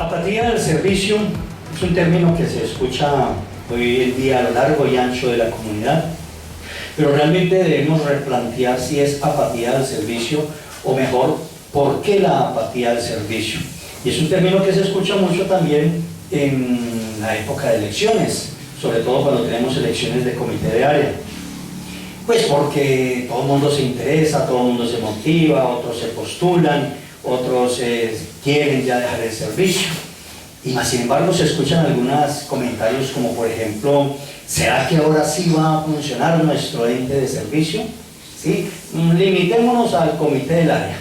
Apatía al servicio es un término que se escucha hoy en día a lo largo y ancho de la comunidad, pero realmente debemos replantear si es apatía al servicio, o mejor, ¿por qué la apatía al servicio? Y es un término que se escucha mucho también en la época de elecciones, sobre todo cuando tenemos elecciones de comité de área. Pues porque todo el mundo se interesa, todo el mundo se motiva, otros se postulan, otros quieren ya dejar el servicio. Y más sin embargo se escuchan algunos comentarios como por ejemplo, ¿será que ahora sí va a funcionar nuestro ente de servicio? ¿Sí? Limitémonos al comité del área.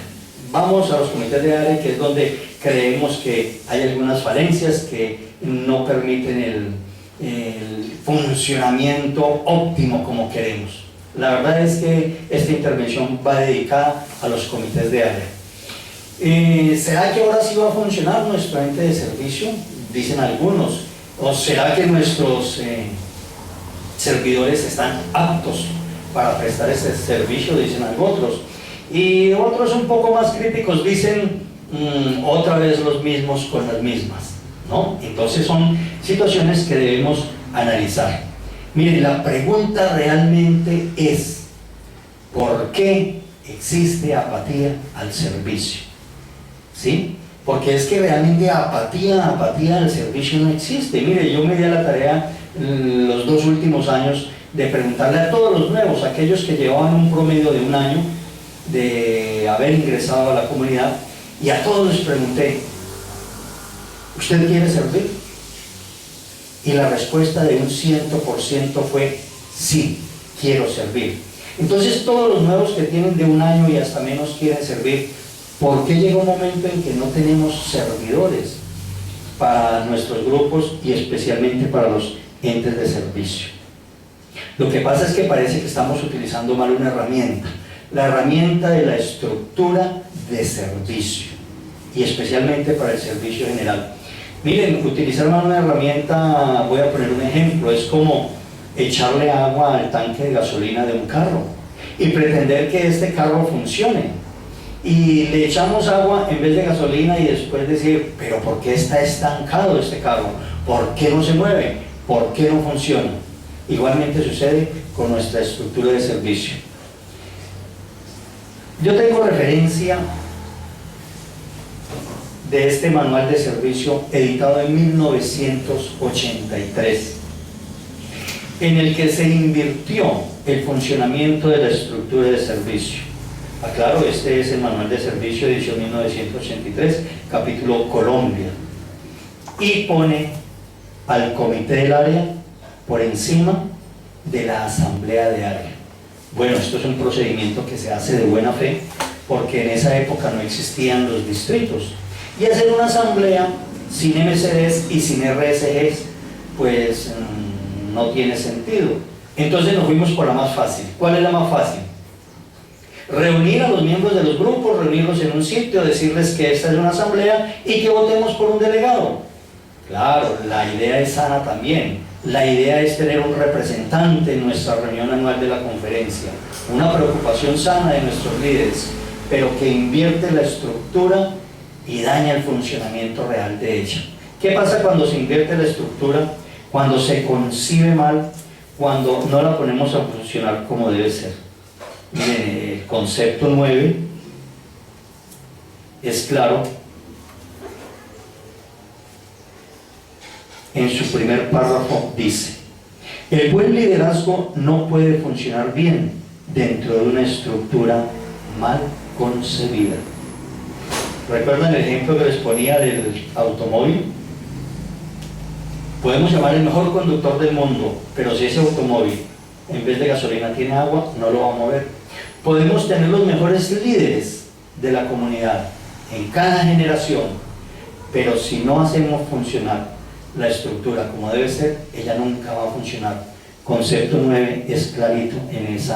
Vamos a los comités de área, que es donde creemos que hay algunas falencias que no permiten el funcionamiento óptimo como queremos. La verdad es que esta intervención va dedicada a los comités de área. ¿Será que ahora sí va a funcionar nuestro ente de servicio? Dicen algunos. ¿O será que nuestros servidores están aptos para prestar ese servicio? Dicen otros. Y otros un poco más críticos dicen, otra vez los mismos con las mismas, ¿no? Entonces son situaciones que debemos analizar. Miren, la pregunta realmente es, ¿por qué existe apatía al servicio? ¿Sí? Porque es que realmente apatía al servicio no existe. Mire, yo me di a la tarea los 2 últimos años de preguntarle a todos los nuevos, aquellos que llevaban un promedio de 1 año de haber ingresado a la comunidad, y a todos les pregunté, ¿usted quiere servir? Y la respuesta de un 100% fue, sí, quiero servir. Entonces todos los nuevos que tienen de 1 año y hasta menos quieren servir. ¿Por qué llega un momento en que no tenemos servidores para nuestros grupos y especialmente para los entes de servicio? Lo que pasa es que parece que estamos utilizando mal una herramienta, la herramienta de la estructura de servicio, y especialmente para el servicio general. Miren, utilizar mal una herramienta, voy a poner un ejemplo, es como echarle agua al tanque de gasolina de un carro y pretender que este carro funcione. Y le echamos agua en vez de gasolina y después decir, pero ¿por qué está estancado este carro? ¿Por qué no se mueve? ¿Por qué no funciona? Igualmente sucede con nuestra estructura de servicio. Yo tengo referencia de este manual de servicio editado en 1983, en el que se invirtió el funcionamiento de la estructura de servicio. Aclaro, este es el manual de servicio edición 1983, capítulo Colombia, y pone al comité del área por encima de la asamblea de área. Bueno, esto es un procedimiento que se hace de buena fe, porque en esa época no existían los distritos, y hacer una asamblea sin MCDs y sin RSGs pues no tiene sentido. Entonces nos fuimos por la más fácil. ¿Cuál es la más fácil? Reunir a los miembros de los grupos, reunirlos en un sitio, decirles que esta es una asamblea y que votemos por un delegado. Claro, la idea es sana también. La idea es tener un representante en nuestra reunión anual de la conferencia, una preocupación sana de nuestros líderes, pero que invierte la estructura y daña el funcionamiento real de ella. ¿Qué pasa cuando se invierte la estructura? Cuando se concibe mal, cuando no la ponemos a funcionar como debe ser. Miren, el concepto 9 es claro en su primer párrafo. Dice: el buen liderazgo no puede funcionar bien dentro de una estructura mal concebida. ¿Recuerdan el ejemplo que les ponía del automóvil? Podemos llamar el mejor conductor del mundo, pero si ese automóvil en vez de gasolina tiene agua, no lo va a mover. Podemos tener los mejores líderes de la comunidad en cada generación, pero si no hacemos funcionar la estructura como debe ser, ella nunca va a funcionar. Concepto 9 es clarito en ese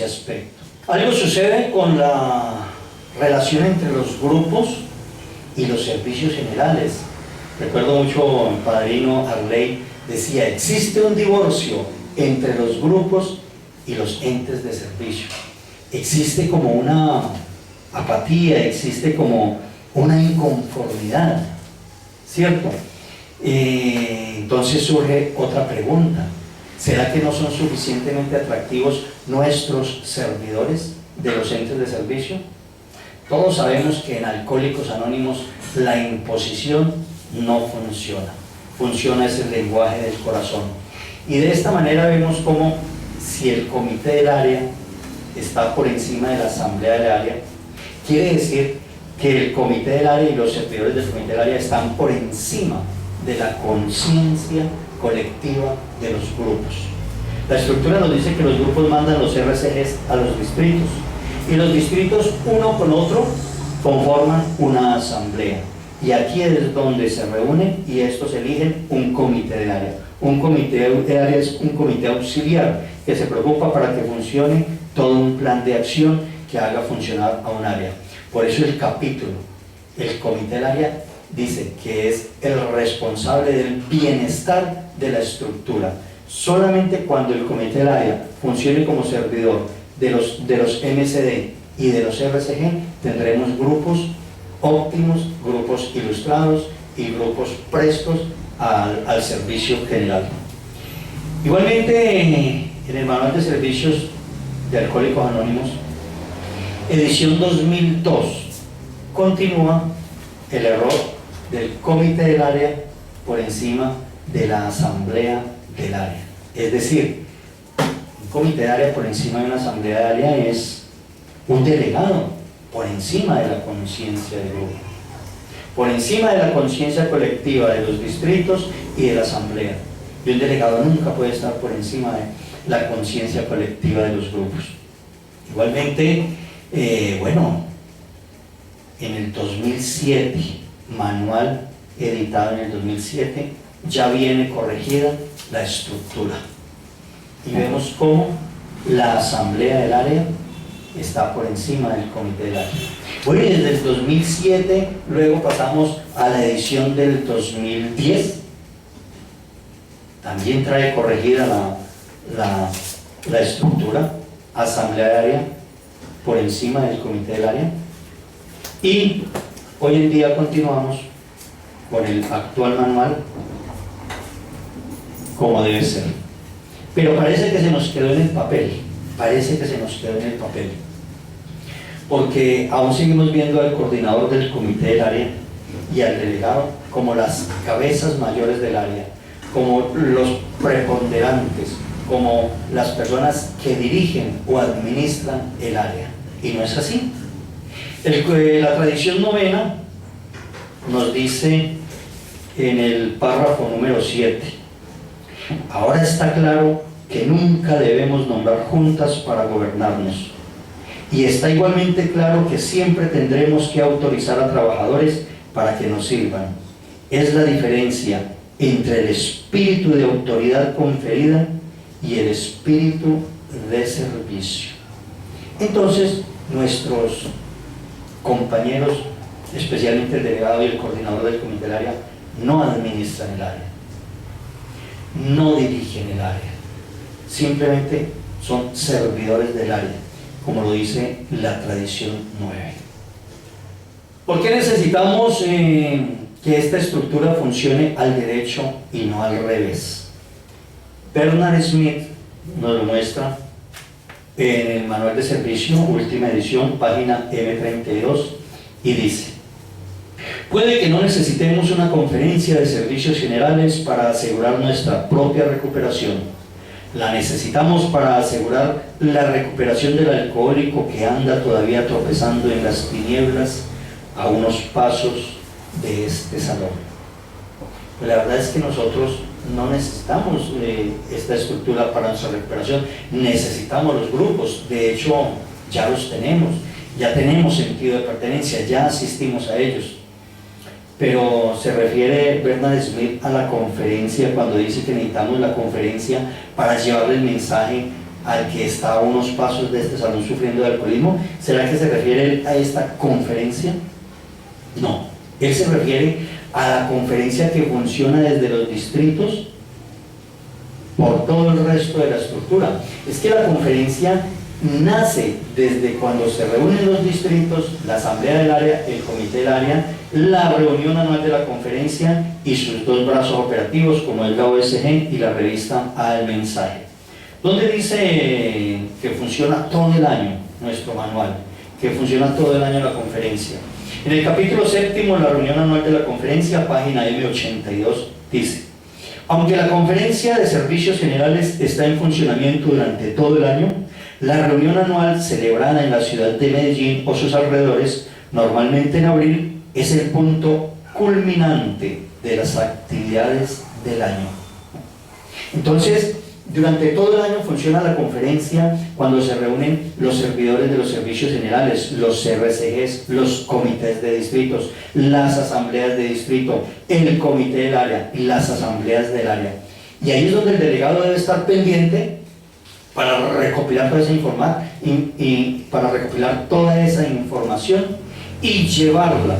aspecto. Algo sucede con la relación entre los grupos y los servicios generales. Recuerdo mucho mi padrino Arley decía, existe un divorcio entre los grupos y los entes de servicio. Existe como una apatía, existe como una inconformidad. ¿cierto? Entonces surge otra pregunta. ¿Será que no son suficientemente atractivos nuestros servidores de los entes de servicio? Todos sabemos que en Alcohólicos Anónimos la imposición no funciona. Funciona ese lenguaje del corazón. Y de esta manera vemos cómo si el comité del área está por encima de la asamblea del área, quiere decir que el comité del área y los servidores del comité del área están por encima de la conciencia colectiva de los grupos. La estructura nos dice que los grupos mandan los RCGs a los distritos y los distritos uno con otro conforman una asamblea, y aquí es donde se reúnen y estos eligen un comité del área. Un comité de área es un comité auxiliar que se preocupa para que funcione todo un plan de acción que haga funcionar a un área. Por eso el capítulo, el comité del área, dice que es el responsable del bienestar de la estructura. Solamente cuando el comité del área funcione como servidor de los MCD y de los RCG, tendremos grupos óptimos, grupos ilustrados y grupos prestos al servicio general. Igualmente, en el manual de servicios de Alcohólicos Anónimos, edición 2002, continúa el error del comité del área por encima de la asamblea del área. Es decir, un comité de área por encima de una asamblea de área es un delegado por encima de la conciencia del grupo, por encima de la conciencia colectiva de los distritos y de la asamblea. Y un delegado nunca puede estar por encima de la conciencia colectiva de los grupos. Igualmente, en el 2007, manual editado en el 2007, ya viene corregida la estructura. Y vemos cómo la asamblea del área está por encima del comité del área. Bueno, y desde el 2007, luego pasamos a la edición del 2010. También trae corregida la estructura, asamblea del área por encima del comité del área. Y hoy en día continuamos con el actual manual como debe ser. Pero parece que se nos quedó en el papel, porque aún seguimos viendo al coordinador del comité del área y al delegado como las cabezas mayores del área, como los preponderantes, como las personas que dirigen o administran el área. Y no es así. La tradición novena nos dice en el párrafo número 7: ahora está claro que nunca debemos nombrar juntas para gobernarnos, y está igualmente claro que siempre tendremos que autorizar a trabajadores para que nos sirvan. Es la diferencia entre el espíritu de autoridad conferida y el espíritu de servicio. Entonces, nuestros compañeros, especialmente el delegado y el coordinador del comité del área, no administran el área, no dirigen el área, simplemente son servidores del área, como lo dice la tradición 9. ¿Por qué necesitamos que esta estructura funcione al derecho y no al revés? Bernard Smith nos lo muestra en el manual de servicio, última edición, página M32, y dice: puede que no necesitemos una conferencia de servicios generales para asegurar nuestra propia recuperación. La necesitamos para asegurar la recuperación del alcohólico que anda todavía tropezando en las tinieblas a unos pasos de este salón. Pues la verdad es que nosotros no necesitamos esta estructura para nuestra recuperación, necesitamos los grupos. De hecho, ya los tenemos, ya tenemos sentido de pertenencia, ya asistimos a ellos. Pero se refiere Bernard Smith a la conferencia cuando dice que necesitamos la conferencia para llevarle el mensaje al que está a unos pasos de este salón sufriendo de alcoholismo. ¿Será que se refiere a esta conferencia? No, él se refiere a la conferencia que funciona desde los distritos por todo el resto de la estructura. Es que la conferencia nace desde cuando se reúnen los distritos, la asamblea del área, el comité del área, la reunión anual de la conferencia y sus dos brazos operativos como es la OSG y la revista Al Mensaje. ¿Dónde dice que funciona todo el año nuestro manual? Que funciona todo el año la conferencia. En el capítulo 7, la reunión anual de la conferencia, página M82, dice: aunque la conferencia de servicios generales está en funcionamiento durante todo el año, la reunión anual celebrada en la ciudad de Medellín o sus alrededores, normalmente en abril, es el punto culminante de las actividades del año. Entonces, durante todo el año funciona la conferencia cuando se reúnen los servidores de los servicios generales, los CRCGs, los comités de distritos, las asambleas de distrito, el comité del área y las asambleas del área. Y ahí es donde el delegado debe estar pendiente para recopilar toda esa para recopilar toda esa información y llevarla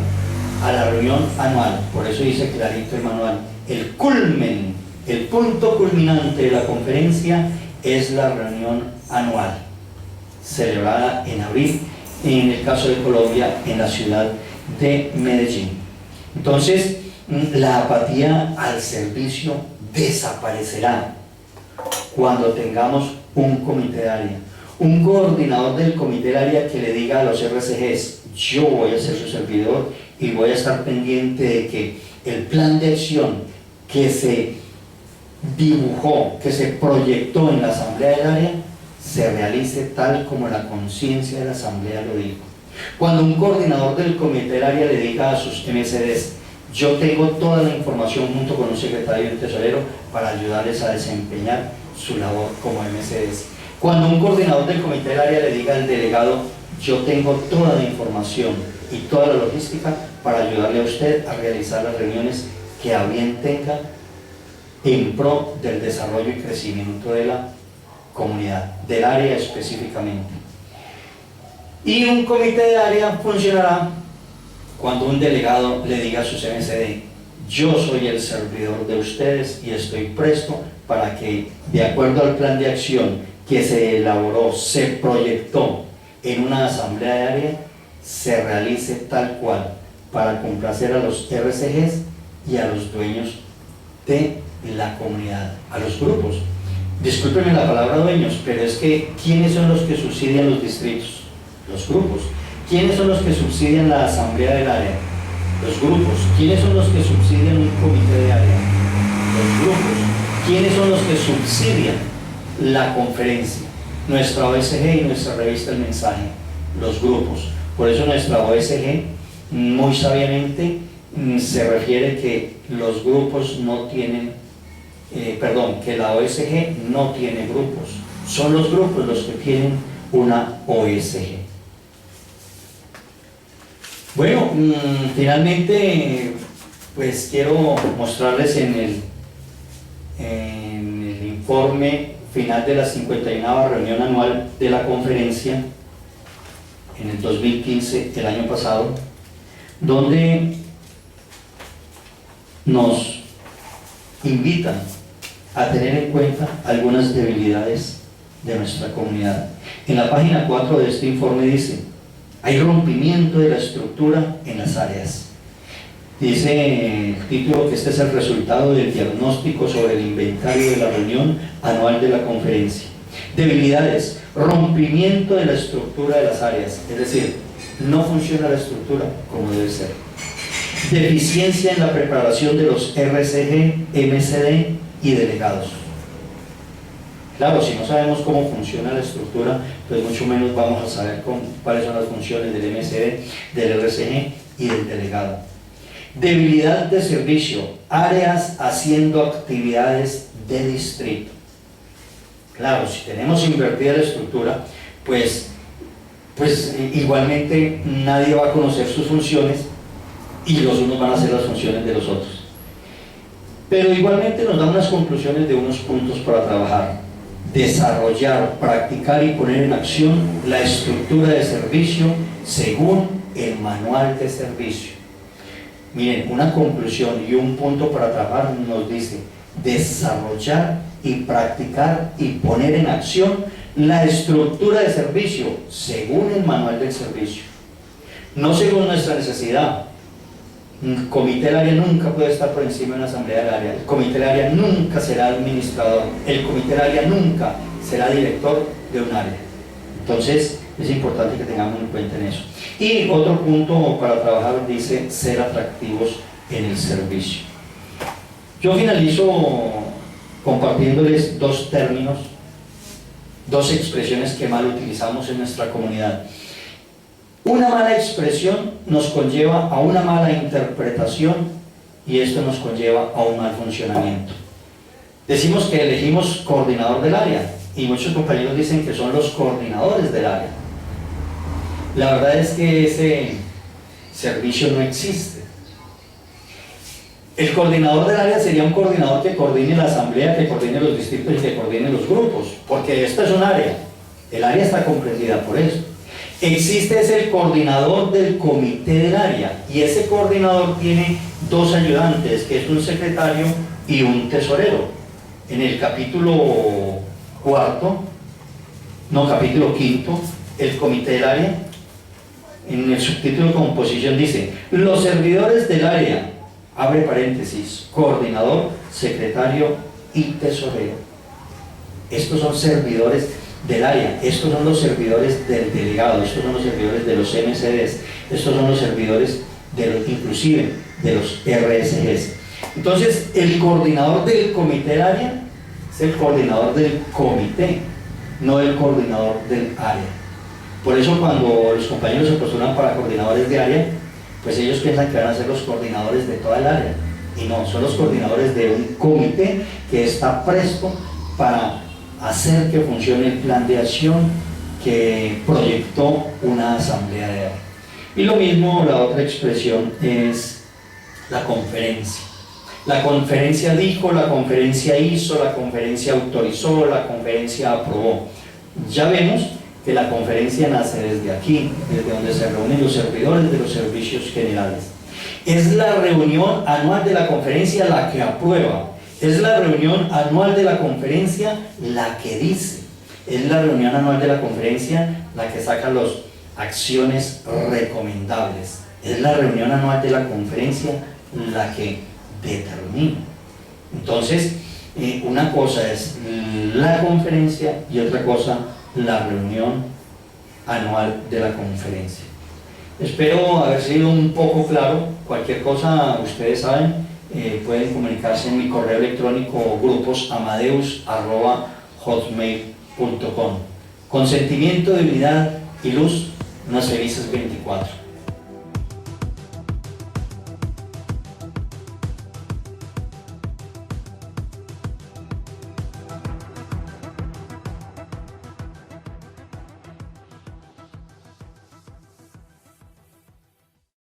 a la reunión anual. Por eso dice clarito el manual: el culmen, el punto culminante de la conferencia es la reunión anual, celebrada en abril, en el caso de Colombia, en la ciudad de Medellín. Entonces, la apatía al servicio desaparecerá cuando tengamos un comité de área, un coordinador del comité de área que le diga a los RCGs: yo voy a ser su servidor y voy a estar pendiente de que el plan de acción que se dibujó, que se proyectó en la asamblea del área, se realice tal como la conciencia de la asamblea lo dijo. Cuando un coordinador del comité del área le diga a sus MCDs: yo tengo toda la información junto con un secretario y un tesorero para ayudarles a desempeñar su labor como MCDs. Cuando un coordinador del comité del área le diga al delegado: yo tengo toda la información y toda la logística para ayudarle a usted a realizar las reuniones que a bien tenga en pro del desarrollo y crecimiento de la comunidad, del área específicamente. Y un comité de área funcionará cuando un delegado le diga a sus MCD: yo soy el servidor de ustedes y estoy presto para que, de acuerdo al plan de acción que se elaboró, se proyectó en una asamblea de área, se realice tal cual para complacer a los RCGs y a los dueños de la comunidad, a los grupos. Discúlpenme la palabra dueños, pero es que ¿quiénes son los que subsidian los distritos? Los grupos. ¿Quiénes son los que subsidian la asamblea del área? Los grupos. ¿Quiénes son los que subsidian un comité de área? Los grupos. ¿Quiénes son los que subsidian la conferencia? Nuestra OSG y nuestra revista El Mensaje. Los grupos. Por eso nuestra OSG, muy sabiamente, se refiere que los grupos no tienen, que la OSG no tiene grupos. Son los grupos los que tienen una OSG. Bueno, finalmente, pues quiero mostrarles en el informe final de la 51ª reunión anual de la conferencia, en el 2015, el año pasado, donde nos invitan a tener en cuenta algunas debilidades de nuestra comunidad. En la página 4 de este informe dice: hay rompimiento de la estructura en las áreas. Dice el título que este es el resultado del diagnóstico sobre el inventario de la reunión anual de la conferencia. Debilidades: rompimiento de la estructura de las áreas, es decir, no funciona la estructura como debe ser. Deficiencia en la preparación de los RCG, MCD y delegados. Claro, si no sabemos cómo funciona la estructura, pues mucho menos vamos a saber cuáles son las funciones del MCD, del RCG y del delegado. Debilidad de servicio: áreas haciendo actividades de distrito. Claro, si tenemos invertida la estructura, pues igualmente nadie va a conocer sus funciones y los unos van a hacer las funciones de los otros. Pero igualmente nos da unas conclusiones de unos puntos para trabajar. Desarrollar, practicar y poner en acción la estructura de servicio según el manual de servicio. Miren, una conclusión y un punto para trabajar nos dice: desarrollar y practicar y poner en acción La estructura de servicio, según el manual del servicio, no según nuestra necesidad. El comité del área nunca puede estar por encima de una asamblea del área. El comité del área nunca será administrador. El comité del área nunca será director de un área. Entonces, es importante que tengamos en cuenta en eso. Y otro punto para trabajar dice ser atractivos en el servicio. Yo finalizo compartiéndoles dos términos, dos expresiones que mal utilizamos en nuestra comunidad. Una mala expresión nos conlleva a una mala interpretación y esto nos conlleva a un mal funcionamiento. Decimos que elegimos coordinador del área y muchos compañeros dicen que son los coordinadores del área. La verdad es que ese servicio no existe. El coordinador del área sería un coordinador que coordine la asamblea, que coordine los distritos y que coordine los grupos, porque esto es un área. El área está comprendida por eso. Existe es el coordinador del comité del área y ese coordinador tiene dos ayudantes, que es un secretario y un tesorero. En el capítulo quinto, el comité del área, en el subtítulo composición dice: los servidores del área, abre paréntesis, coordinador, secretario y tesorero. Estos son servidores del área, estos son los servidores del delegado, estos son los servidores de los MCDs, estos son los servidores inclusive de los RSGs. Entonces, el coordinador del comité del área es el coordinador del comité, no el coordinador del área. Por eso cuando los compañeros se postulan para coordinadores de área, pues ellos piensan que van a ser los coordinadores de toda el área, y no, son los coordinadores de un comité que está presto para hacer que funcione el plan de acción que proyectó una asamblea de área. Y lo mismo, la otra expresión es la conferencia. La conferencia dijo, la conferencia hizo, la conferencia autorizó, la conferencia aprobó. Ya vemos que la conferencia nace desde aquí, desde donde se reúnen los servidores de los servicios generales. Es la reunión anual de la conferencia la que aprueba. Es la reunión anual de la conferencia la que dice. Es la reunión anual de la conferencia la que saca las acciones recomendables. Es la reunión anual de la conferencia la que determina. Entonces, una cosa es la conferencia y otra cosa la reunión anual de la conferencia. Espero haber sido un poco claro. Cualquier cosa, ustedes saben, pueden comunicarse en mi correo electrónico gruposamadeus@hotmail.com. Consentimiento de unidad y luz, unas felices 24.